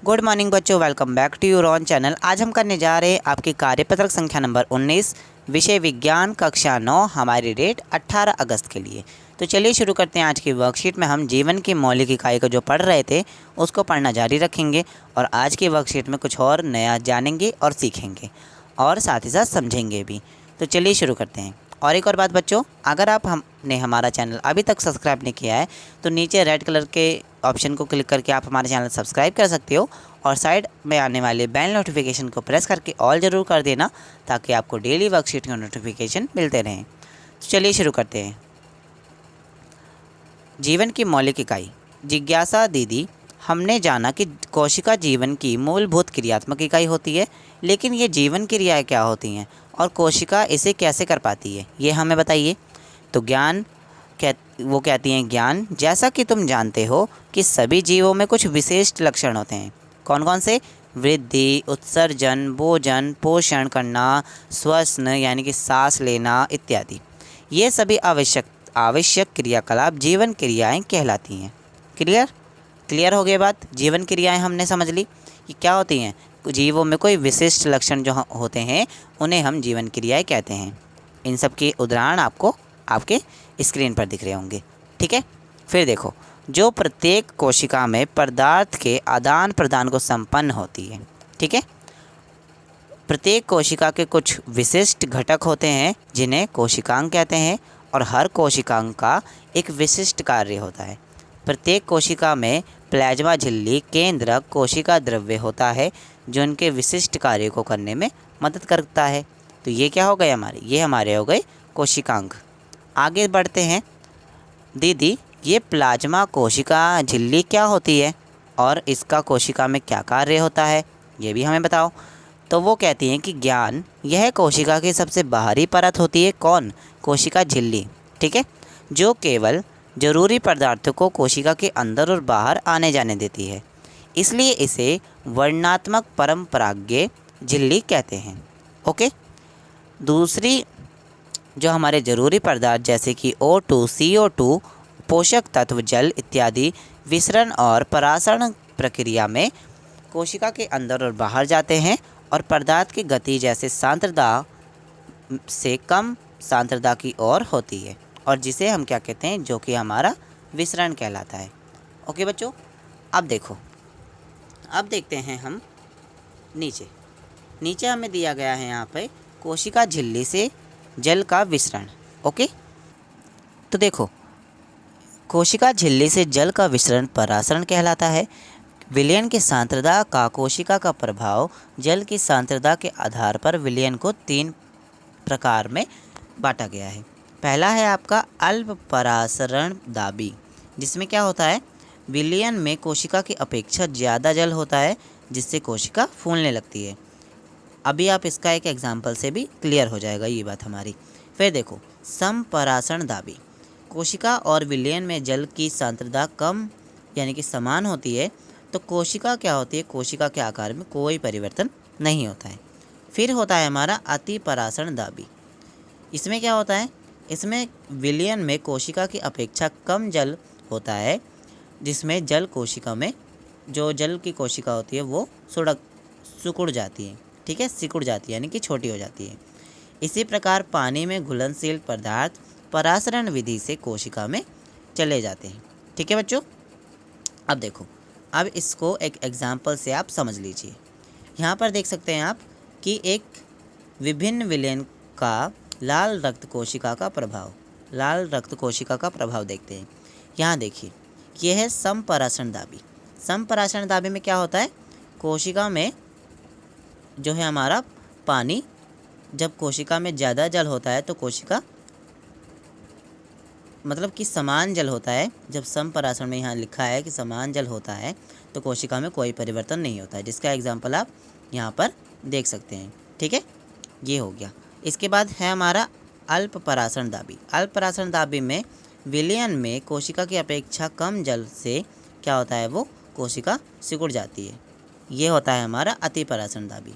Good morning बच्चों, welcome back to your own channel. आज हम करने जा रहे हैं आपकी कार्यपत्रक संख्या नंबर 19, विषय विज्ञान, कक्षा 9, हमारी डेट 18 अगस्त के लिए। तो चलिए शुरू करते हैं। आज की वर्कशीट में हम जीवन की मौलिक इकाई को जो पढ़ रहे थे उसको पढ़ना जारी रखेंगे और आज की वर्कशीट में कुछ और नया जानेंगे और सीखेंगे और साथ ही साथ समझेंगे भी। तो चलिए शुरू करते हैं। और एक और बात बच्चों, अगर आप हमने हमारा चैनल अभी तक सब्सक्राइब नहीं किया है तो नीचे रेड कलर के ऑप्शन को क्लिक करके आप हमारे चैनल सब्सक्राइब कर सकते हो और साइड में आने वाले बेल नोटिफिकेशन को प्रेस करके ऑल ज़रूर कर देना ताकि आपको डेली वर्कशीट के नोटिफिकेशन मिलते रहें। तो चलिए शुरू करते हैं। जीवन की मौलिक इकाई। जिज्ञासा दीदी, हमने जाना कि कोशिका जीवन की मूलभूत क्रियात्मक इकाई होती है, लेकिन ये जीवन क्रियाएँ क्या होती हैं और कोशिका इसे कैसे कर पाती है, ये हमें बताइए। तो वो कहती हैं, ज्ञान, जैसा कि तुम जानते हो कि सभी जीवों में कुछ विशिष्ट लक्षण होते हैं। कौन कौन से? वृद्धि, उत्सर्जन, भोजन, पोषण करना, श्वसन यानी कि सांस लेना इत्यादि। ये सभी आवश्यक क्रियाकलाप जीवन क्रियाएं कहलाती हैं। क्लियर हो गई बात। जीवन क्रियाएं हमने समझ ली कि क्या होती हैं। जीवों में कोई विशिष्ट लक्षण जो होते हैं उन्हें हम जीवन क्रियाएं कहते हैं। इन सब के उदाहरण आपको आपके स्क्रीन पर दिख रहे होंगे। ठीक है, फिर देखो, जो प्रत्येक कोशिका में पदार्थ के आदान प्रदान को संपन्न होती है। ठीक है, प्रत्येक कोशिका के कुछ विशिष्ट घटक होते हैं जिन्हें कोशिकांग कहते हैं और हर कोशिकांग का एक विशिष्ट कार्य होता है। प्रत्येक कोशिका में प्लाज्मा झिल्ली केंद्रक कोशिका द्रव्य होता है जो उनके विशिष्ट कार्य को करने में मदद करता है। तो ये क्या हो गए ये हमारे हो गए कोशिकांग। आगे बढ़ते हैं। दीदी, ये प्लाज्मा कोशिका झिल्ली क्या होती है और इसका कोशिका में क्या कार्य होता है, ये भी हमें बताओ। तो वो कहती हैं कि ज्ञान, यह कोशिका की सबसे बाहरी परत होती है। कौन? कोशिका झिल्ली। ठीक है, जो केवल जरूरी पदार्थों को कोशिका के अंदर और बाहर आने जाने देती है, इसलिए इसे वर्णनात्मक परम्पराज्ञ झिल्ली कहते हैं। ओके, दूसरी जो हमारे जरूरी पदार्थ जैसे कि O2, CO2, पोषक तत्व, जल इत्यादि विसरण और परासरण प्रक्रिया में कोशिका के अंदर और बाहर जाते हैं और पदार्थ की गति जैसे सांद्रता से कम सांद्रता की ओर होती है और जिसे हम क्या कहते हैं, जो कि हमारा विसरण कहलाता है। ओके बच्चों, अब देखो, अब देखते हैं हम नीचे हमें दिया गया है यहाँ पे कोशिका झिल्ली से जल का विसरण। ओके, तो देखो, कोशिका झिल्ली से जल का विसरण परासरण कहलाता है। विलयन की सांद्रता का कोशिका का प्रभाव जल की सांद्रता के आधार पर विलयन को 3 प्रकार में बांटा गया है। पहला है आपका अल्प परासरण दाबी, जिसमें क्या होता है, विलयन में कोशिका की अपेक्षा ज़्यादा जल होता है जिससे कोशिका फूलने लगती है। अभी आप इसका एक एग्जाम्पल से भी क्लियर हो जाएगा ये बात हमारी। फिर देखो, समपरासरण दाबी, कोशिका और विलयन में जल की सांद्रता कम यानी कि समान होती है तो कोशिका क्या होती है, कोशिका के आकार में कोई परिवर्तन नहीं होता है। फिर होता है हमारा अति परासरण दाबी। इसमें क्या होता है, इसमें विलयन में कोशिका की अपेक्षा कम जल होता है जिसमें जल कोशिका में जो जल की कोशिका होती है वो सिकुड़ जाती है। ठीक है, सिकुड़ जाती है यानी कि छोटी हो जाती है। इसी प्रकार पानी में घुलनशील पदार्थ परासरण विधि से कोशिका में चले जाते हैं। ठीक है बच्चों, अब देखो, अब इसको एक एग्जाम्पल से आप समझ लीजिए। यहाँ पर देख सकते हैं आप कि एक विभिन्न विलयन का लाल रक्त कोशिका का प्रभाव देखते हैं। यहाँ देखिए, यह है समपरासरण दाबी। समपरासरण दाबी में क्या होता है, कोशिका में जो है हमारा पानी, जब कोशिका में ज़्यादा जल होता है तो कोशिका मतलब कि समान जल होता है। जब समपरासरण में यहाँ लिखा है कि समान जल होता है तो कोशिका में कोई परिवर्तन नहीं होता है, जिसका एग्जाम्पल आप यहाँ पर देख सकते हैं। ठीक है, ये हो गया। इसके बाद है हमारा अल्प परासरण दाबी। अल्प परासरण दाबी में विलयन में कोशिका की अपेक्षा कम जल से क्या होता है, वो कोशिका सिकुड़ जाती है। ये होता है हमारा अति परासरण दाबी।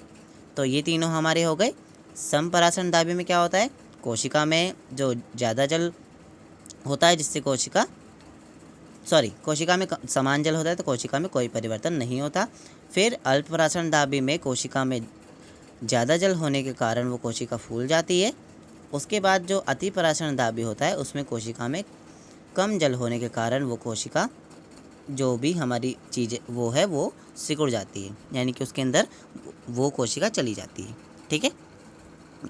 तो ये तीनों हमारे हो गए। समपरासरण दाबी में क्या होता है, कोशिका में जो ज़्यादा जल होता है जिससे कोशिका कोशिका में समान जल होता है तो कोशिका में कोई परिवर्तन नहीं होता। फिर अल्पप्राशन दाबी में कोशिका में ज़्यादा जल होने के कारण वो कोशिका फूल जाती है। उसके बाद जो अतिपराशरण दाबी होता है उसमें कोशिका में कम जल होने के कारण वो कोशिका जो भी हमारी चीज़ें वो है वो सिकुड़ जाती है, यानी कि उसके अंदर वो कोशिका चली जाती है। ठीक है,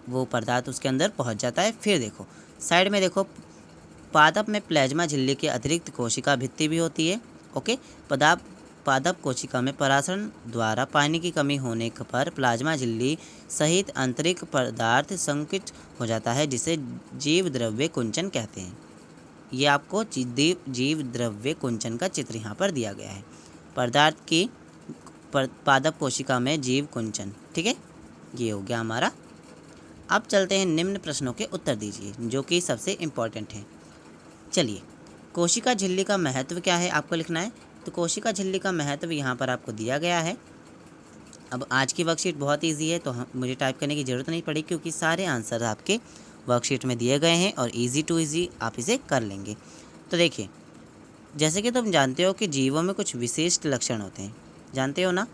वो पदार्थ उसके अंदर पहुंच जाता है। फिर देखो साइड में देखो, पादप में प्लाज्मा झिल्ली के अतिरिक्त कोशिका भित्ति भी होती है। ओके, पादप कोशिका में परासरण द्वारा पानी की कमी होने पर प्लाज्मा झिल्ली सहित आंतरिक पदार्थ संकुचित हो जाता है, जिसे जीव द्रव्य कुंचन कहते हैं। ये आपको जीव द्रव्य कुंचन का चित्र यहाँ पर दिया गया है। पदार्थ की पादप कोशिका में जीव कुंचन। ठीक है, ये हो गया हमारा। अब चलते हैं निम्न प्रश्नों के उत्तर दीजिए, जो कि सबसे इम्पोर्टेंट है। चलिए, कोशिका झिल्ली का महत्व क्या है आपको लिखना है। तो कोशिका झिल्ली का महत्व यहाँ पर आपको दिया गया है। अब आज की वर्कशीट बहुत इजी है, तो मुझे टाइप करने की ज़रूरत नहीं पड़ी, क्योंकि सारे आंसर आपके वर्कशीट में दिए गए हैं और इजी टू इजी आप इसे कर लेंगे। तो देखिए, जैसे कि तुम जानते हो कि जीवों में कुछ विशिष्ट लक्षण होते हैं, जानते हो ना।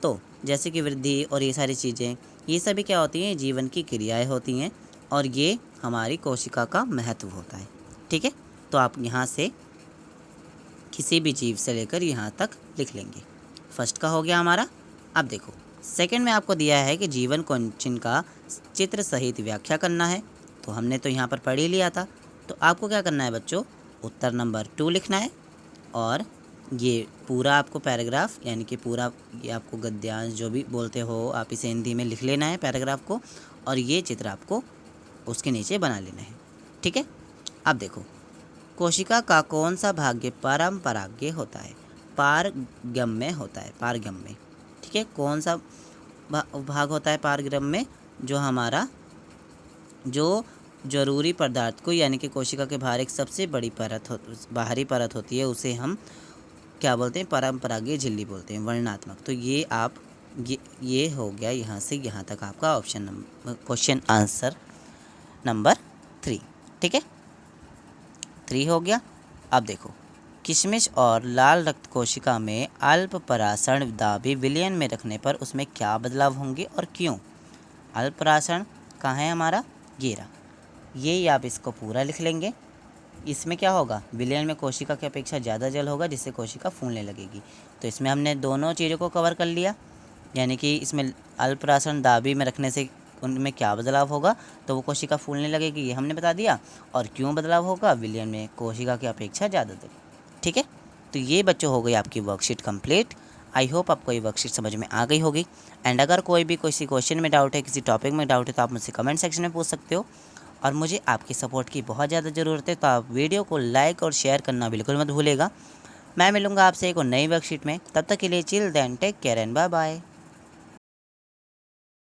तो जैसे कि वृद्धि और ये सारी चीज़ें, ये सभी क्या होती हैं, जीवन की क्रियाएं होती हैं, और ये हमारी कोशिका का महत्व होता है। ठीक है, तो आप यहाँ से किसी भी जीव से लेकर यहाँ तक लिख लेंगे। फर्स्ट का हो गया हमारा। अब देखो सेकंड में आपको दिया है कि जीवन कुंचन का चित्र सहित व्याख्या करना है। तो हमने तो यहाँ पर पढ़ ही लिया था। तो आपको क्या करना है बच्चों, उत्तर नंबर 2 लिखना है, और ये पूरा आपको पैराग्राफ, यानी कि पूरा ये आपको गद्यांश जो भी बोलते हो आप इसे हिंदी में लिख लेना है पैराग्राफ को, और ये चित्र आपको उसके नीचे बना लेना है। ठीक है, अब देखो कोशिका का कौन सा भाग्य परमपराग्य होता है, पारगम्य होता है, पारगम्य। ठीक है, कौन सा भाग होता है पारगम्य में, जो हमारा जो जरूरी पदार्थ को, यानी कि कोशिका के बाहर एक सबसे बड़ी बाहरी परत होती है, उसे हम क्या बोलते हैं, परमपरागीय झिल्ली बोलते हैं, वर्णनात्मक। तो ये आप ये हो गया यहाँ से यहाँ तक आपका क्वेश्चन आंसर नंबर 3। ठीक है, 3 हो गया। अब देखो, किशमिश और लाल रक्त कोशिका में अल्पपराशरण दाबी विलयन में रखने पर उसमें क्या बदलाव होंगे और क्यों। अल्पपराशरण कहाँ है हमारा, ये रहा। ये आप इसको पूरा लिख लेंगे। इसमें क्या होगा, विलयन में कोशिका की अपेक्षा ज़्यादा जल होगा, जिससे कोशिका फूलने लगेगी। तो इसमें हमने दोनों चीज़ों को कवर कर लिया, यानी कि इसमें अल्पपराशरण दाबी में रखने से उनमें क्या बदलाव होगा, तो वो कोशिका फूलने लगेगी, ये हमने बता दिया। और क्यों बदलाव होगा, विलयन में कोशिका की अपेक्षा ज़्यादा जल। ठीक है, तो ये बच्चों हो गई आपकी वर्कशीट कंप्लीट। आई होप आपको ये वर्कशीट समझ में आ गई होगी। एंड अगर कोई भी किसी क्वेश्चन में डाउट है, किसी टॉपिक में डाउट है, तो आप मुझसे कमेंट सेक्शन में पूछ सकते हो। और मुझे आपकी सपोर्ट की बहुत ज़्यादा ज़रूरत है, तो आप वीडियो को लाइक और शेयर करना बिल्कुल मत भूलिएगा। मैं मिलूँगा आपसे एक और नई वर्कशीट में, तब तक के लिए chill then take care and bye bye.